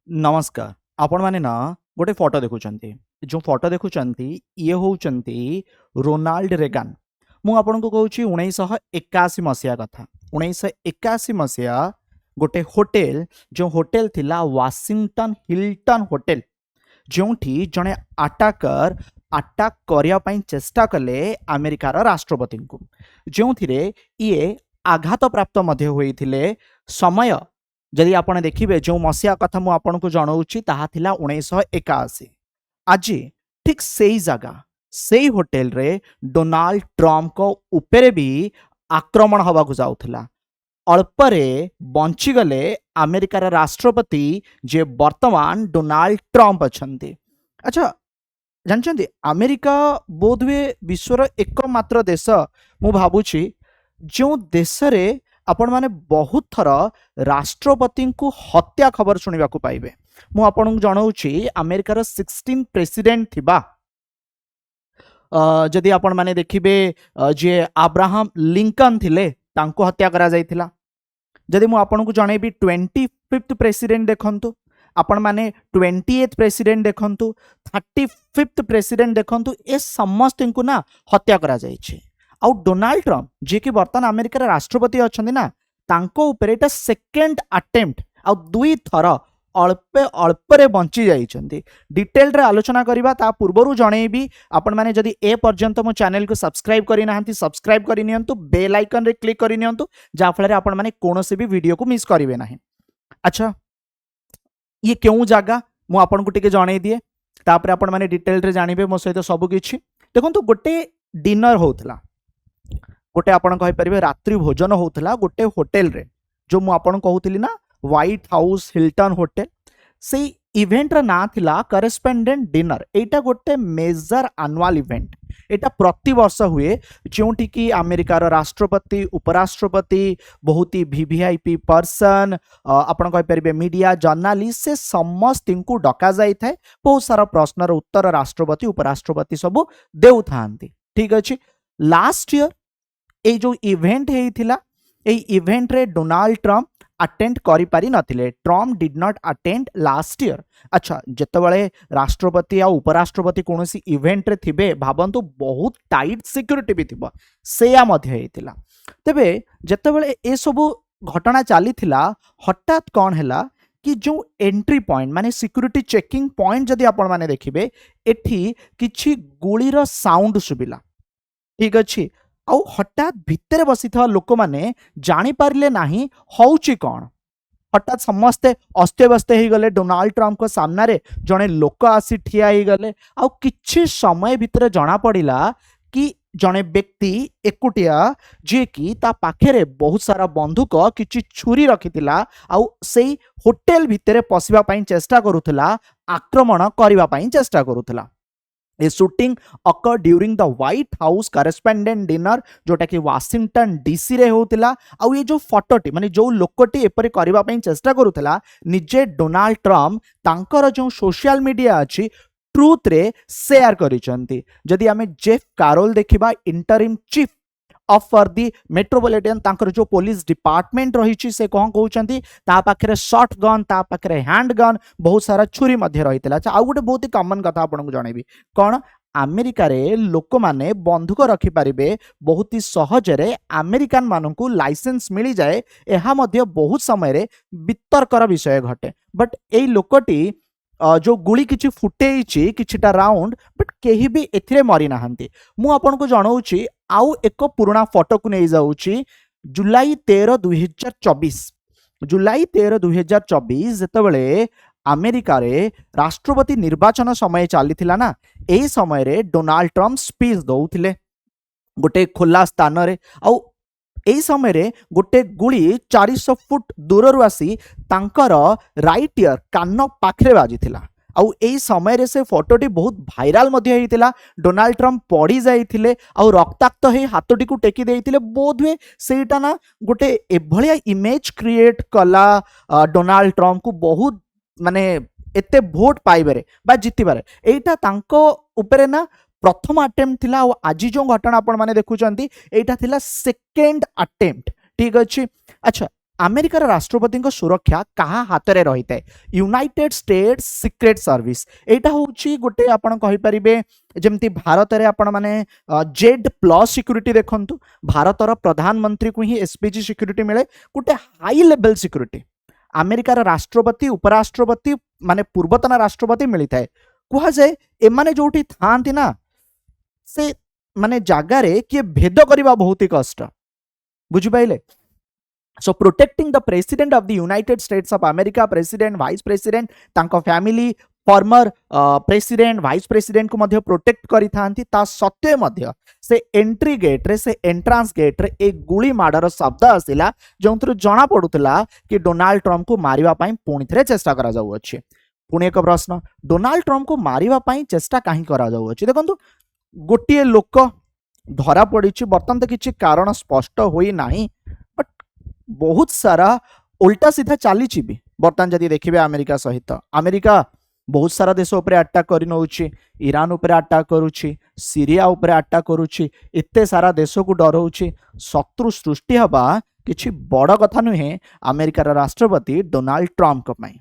नमस्कार। आपण माने ना गोटे फोटो देखुचंती। जो फोटो देखुचंती ये होउचंती रोनाल्ड रेगान। मु आपनको कहूची 1981 मसिया कथा। 1981 मसिया गोटे होटेल जो होटेल थिला वाशिंगटन हिल्टन होटेल जोंठी जणे अटाकर अटैक करिया पई चेष्टा कले अमेरिकार राष्ट्रपति को जोंथिरे ये आघात प्राप्त मध्य होइथिले समय जदि आपण देखिबे जो मसिया कथा मु आपनको जणाउची ताहा थिला 1981। आज ठीक सेही जगह सेही होटेल रे डोनाल्ड ट्रम्प को उपरे भी आक्रमण हवा को जाउथिला। अल्परे बंचीगले अमेरिकार राष्ट्रपति जे वर्तमान डोनाल्ड ट्रम्प अछंती। अच्छा जानछंती अमेरिका बोधवे विश्वर एकमात्र देश मु भाबुची जो देश रे आपण माने बहुत थर राष्ट्रपति को हत्या खबर शुणा पाइबे। मु आपन जणाउची अमेरिकार 16 प्रेसिडेंट थिबा जदि आपण माने देखिबे जे अब्राहम लिंकन थिले तांको हत्या करा जाइथिला। जदि मु आपन को जणेबी 25th प्रेसिडेंट देखंतु आपण माने 28th प्रेसिडेंट देखंतु 35th प्रेसिडेंट देखंतु ए समस्त को ना हत्या करा जाइछे। आउ डोनाल्ड ट्रम्प जे कि वर्तमान अमेरिकार राष्ट्रपति अछंदी ना तांको ऊपर एटा सेकंड अटेम्प्ट आउ दुई थर अल्परे बंची जाइछंती। डिटेल रे आलोचना करिबा ता पूर्वरु जणेबी आपण माने जदि ए पर्यंत मो चैनल को सब्सक्राइब करि नाहंती सब्सक्राइब करि नियंतु बेल आइकन रे क्लिक करि नियंतु जा फल रे आपण माने कोनोसे भी वीडियो को मिस करिवे नाही। अच्छा ये क्यों जगह मु आपन को टिके जणै दिए तापर आपण माने डिटेल रे जानिबे मो सहित सब किछि। देखंतु गोटे डिनर होउतला गोटे आपण कहि परिबे रात्रि भोजन होउतला गोटे होटेल रे जो मु आपण कहउतली ना व्हाइट हाउस हिल्टन होटेल से इवेंट रा ना थिला करेस्पोंडेंट डिनर। एटा गोटे मेजर एनुअल इवेंट एटा प्रति वर्ष हुए जोंटी की अमेरिकार राष्ट्रपति उपराष्ट्रपति बहुत ही वीवीआईपी पर्सन आपण कहि परिबे मीडिया जर्नलिस्ट से समस्त को डका जाई थाए। बहुत सारा प्रश्नर उत्तर राष्ट्रपति उपराष्ट्रपति सब देउ थांती। ठीक अछि लास्ट ईयर ए जो इवेंट हेइथिला ए इवेंट रे डोनाल्ड ट्रम्प अटेंड करि पारि नथिले। Trump did not attend last year. अच्छा जेतेबेले राष्ट्रपति आ उपराष्ट्रपति कोनोसी इवेंट रे थिबे भाबंतु बहुत टाइट सिक्योरिटी भी थिबो सेया मध्य हेइथिला। तबे जेतेबेले ए सब घटना चलीथिला हठात कौन हैला कि जो एंट्री पॉइंट माने सिक्योरिटी चेकिंग पॉइंट जदि आपण माने देखिबे एठी किछि गुळीर साउंड सुबिला। ठीक अछि आउ हठात भितर बसी था लोक माने जानी पारिले नाही होउची कोन। हठात समस्ते अस्तेव्यस्ते ही गले डोनाल्ड ट्रम्प को सामने रे जने लोक आसी ठिया ही गले आउ किछि समय भितर जाना पड़िला कि जने व्यक्ति एकुटिया जे कि ता पाखेरे बहुत सारा बंदूक किछि छुरी रखितिला आउ सेई होटेल भितर पसिबा पई चेष्टा करूथला आक्रमण करिबा पई चेष्टा करूथला। ए शूटिंग अकर during the White House correspondent dinner जोटा कि वाशिंगटन डीसी रे होतिला। आउ ये जो फोटोटी माने जो लोकटी एपरि करबा पई चेष्टा करूथला निजे डोनाल्ड ट्रम्प तांकर जो सोशल मीडिया अछि ट्रूथ रे शेयर करिसंती। जदि हमें जेफ कारोल देखिबा interim chief of for the metropolitan तांकर जो पुलिस डिपार्टमेंट रही से कौन कहउचंती ता पाखरे शॉट गन ता पाखरे हैंड गन बहुत सारा छुरी मध्य रहितला। अच्छा आउ गोटे बहुत ही कॉमन कथा आपन को जणेबी कोन अमेरिका रे लोक माने बंदूक रखि पारिबे बहुत ही सहज रे अमेरिकन मानकू लाइसेंस मिली जाए एहा मध्य बहुत समय रे वितर्कर विषय घटे। बट एई लोकटी जो गुली किछि फुटेइछि किछिटा राउंड बट केही भी एथिरे मरी नाहंती। मु आपन को जणाउछि आउ एक पुराना फोटो को नहीं जाउछि जुलाई 13 2024 जुलाई 13 2024 जेतेबेले अमेरिका रे राष्ट्रपति निर्वाचन समय चलीथिला ना एही समय रे डोनाल्ड ट्रम्प स्पीच दउथिले गोटे खोला स्थान रे आउ एही समय रे गोटे गुली 400 फुट दूररु आसी तांकर राइट ईयर कान पाखरे बाजिथिला। आउ एही समय रे से फोटोटी बहुत भाइराल मध्य हेइतिला। डोनाल्ड ट्रम्प पड़ी जाइथिले आउ रक्ताक्त हे हाथटी को टेकी देइथिले बोध हुए सेटा ना गोटे एभलिया इमेज क्रिएट कला डोनाल्ड ट्रम्प को बहुत माने एते वोट पाइबारे बा जितिबारे एटा तांको उपरे ना प्रथम अटेम्प्ट थिला। आज जो घटना आपण माने देखुचंती एटा थिला सेकेंड अटेम्प्ट। ठीक अछि अच्छा अमेरिकार राष्ट्रपति सुरक्षा कहा हाथ में रही है यूनाइटेड स्टेट्स सिक्रेट सर्विस एटा होची गोटे आपण कहि परिबे जेमती भारत रे आपण माने जेड प्लस सिक्यूरिटी देखंतु भारतर प्रधानमंत्री को ही एसपीजी सिक्यूरिटी मिले गोटे हाई लेवल सिक्यूरिटी अमेरिकार राष्ट्रपति उपराष्ट्रपति माने पूर्वतन राष्ट्रपति मिली थाए कुहा जाए एमाने जोठी थांती ना से माने जागारे किए भेद करबा बहुत ही कष्ट बुझि पाइले So protecting the president of the United States of America, president, vice president, तांको family, former president, vice president को मध्य protect करी थांती ता सत्वे मध्य से entry gate रे से entrance gate रे एक गुली माडर शब्द आसिला जोंतरु जणा पडुतला कि डोनाल्ड ट्रम्प को मारिबा पई पुणी थरे चेष्टा करा जाउ अछि पुणी एक प्रश्न डोनाल्ड ट्रम्प को मारिबा पई चेष्टा काहे करा जाउ अछि देखंतु गोटिए लोक धरा पड़िछि बर्तन तो किछि कारण स्पष्ट होई नाही बहुत सारा उल्टा सीधा चली भी बर्तमान जदि देखिए अमेरिका सहित अमेरिका बहुत सारा देश उपरे अटैक कर नौछि ईरान उपरे अटैक करुछि सीरिया उपरे अटैक करुछि एते सारा देश को डराउछि शत्रु सृष्टि हवा किछि बड़ कथा नुहे अमेरिकार राष्ट्रपति डोनाल्ड ट्रम्प पई